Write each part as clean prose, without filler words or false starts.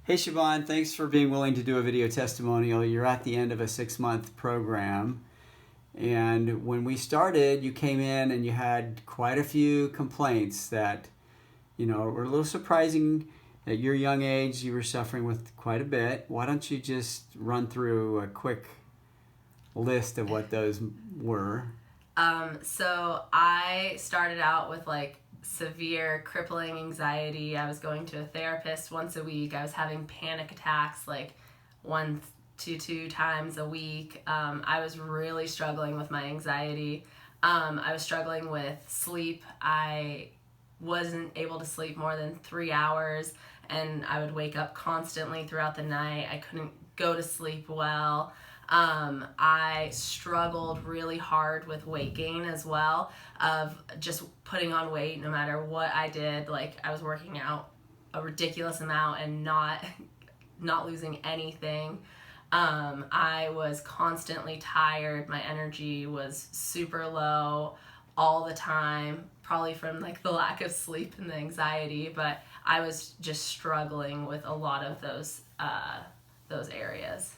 Hey Siobhan, thanks for being willing to do a video testimonial. You're at the end of a 6-month program. And when we started, you came in and you had quite a few complaints that, were a little surprising. At your young age, you were suffering with quite a bit. Why don't you just run through a quick list of what those were? So I started out with severe crippling anxiety. I was going to a therapist once a week. I was having panic attacks 1 to 2 times a week. I was really struggling with my anxiety. I was struggling with sleep. I wasn't able to sleep more than 3 hours, and I would wake up constantly throughout the night. I couldn't go to sleep well. I struggled really hard with weight gain as well, of just putting on weight no matter what I did. I was working out a ridiculous amount and not losing anything. I was constantly tired. My energy was super low all the time, probably from the lack of sleep and the anxiety, but I was just struggling with a lot of those areas.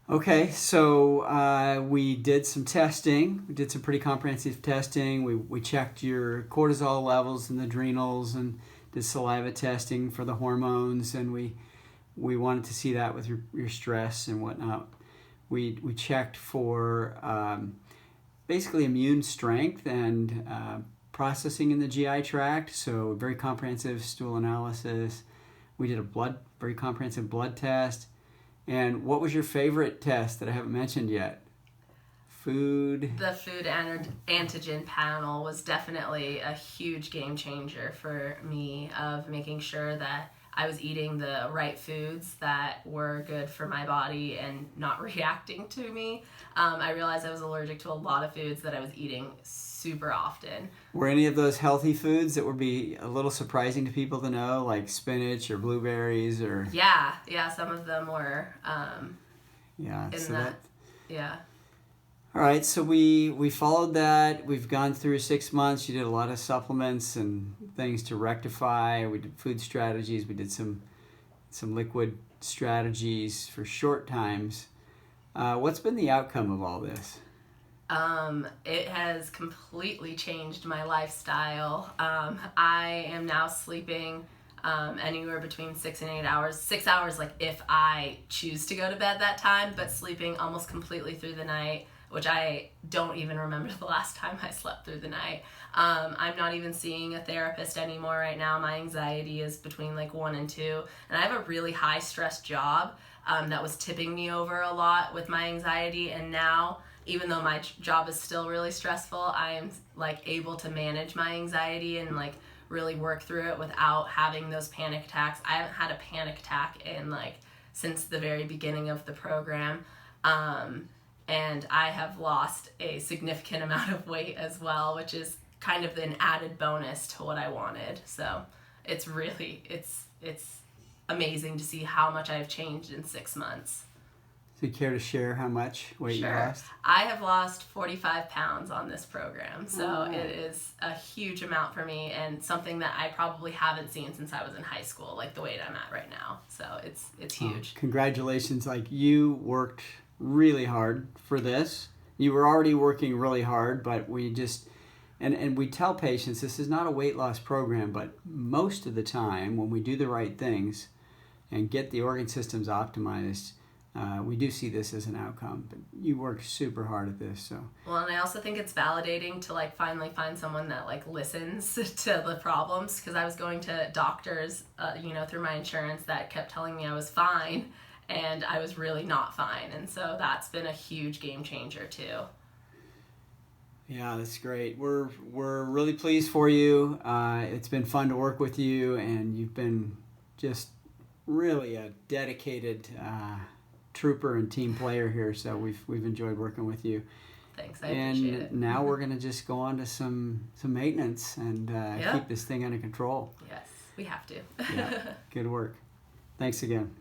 Okay, so we did some testing. We did some pretty comprehensive testing. We checked your cortisol levels in the adrenals and did saliva testing for the hormones, and we wanted to see that with your stress and whatnot. We checked for basically immune strength and processing in the GI tract, so very comprehensive stool analysis. We did a very comprehensive blood test. And what was your favorite test that I haven't mentioned yet? Food? The food antigen panel was definitely a huge game changer for me, of making sure that I was eating the right foods that were good for my body and not reacting to me. I realized I was allergic to a lot of foods that I was eating super often. Were any of those healthy foods that would be a little surprising to people to know, like spinach or blueberries or? Yeah, some of them were. Yeah. All right, so we followed that. We've gone through 6 months. You did a lot of supplements and things to rectify. We did food strategies. We did some liquid strategies for short times. What's been the outcome of all this? It has completely changed my lifestyle. I am now sleeping anywhere between 6 and 8 hours. 6 hours, if I choose to go to bed that time, but sleeping almost completely through the night, which I don't even remember the last time I slept through the night. I'm not even seeing a therapist anymore right now. My anxiety is between 1 and 2, and I have a really high stress job that was tipping me over a lot with my anxiety, and now, even though my job is still really stressful, I am able to manage my anxiety and really work through it without having those panic attacks. I haven't had a panic attack in since the very beginning of the program. And I have lost a significant amount of weight as well, which is kind of an added bonus to what I wanted. So it's really, it's amazing to see how much I've changed in 6 months. So you care to share how much weight you lost? I have lost 45 pounds on this program, so It is a huge amount for me, and something that I probably haven't seen since I was in high school, the weight I'm at right now. So it's huge. Congratulations. You worked really hard for this. You were already working really hard, but we just, and we tell patients this is not a weight loss program, but most of the time when we do the right things and get the organ systems optimized, we do see this as an outcome. But you worked super hard at this, so. Well, and I also think it's validating to finally find someone that listens to the problems, because I was going to doctors, through my insurance, that kept telling me I was fine, and I was really not fine, and so that's been a huge game changer too. Yeah, that's great. We're really pleased for you. It's been fun to work with you, and you've been just really a dedicated trooper and team player here. So we've enjoyed working with you. Thanks, I appreciate it. And now we're gonna just go on to some maintenance and keep this thing under control. Yes, we have to. Yeah, good work. Thanks again.